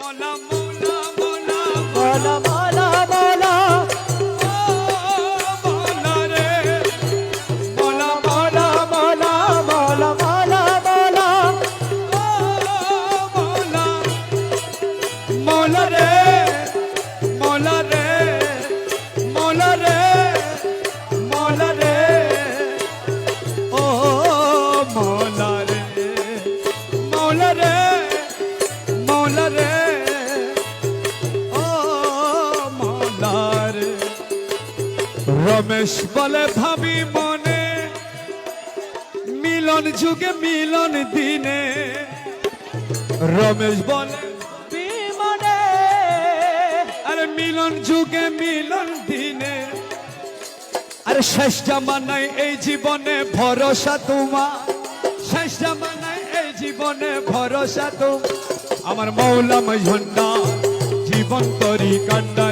মৌলা মৌলা মৌলা মৌলা মৌলা মৌলা মৌলা রে মৌলা মৌলা মৌলা মৌলা মৌলা মৌলা মৌলা মৌলা রে মৌলা রে মৌলা রে মৌলা রে ও মৌলা রে মৌলা রে মৌলা রে ও মৌলা রে রমেশ বলে ভাবি মনে মিলন যুগে মিলন দিনে রমেশ বলে বিমনে আরে মিলন যুগে মিলন দিনে আরে শেষ জামানায় এই জীবনে ভরসা তোমার শেষ জামানায় এই জীবনে ভরসা তো আমার মৌলা মজন্ডা জীবন তরি কান্ডা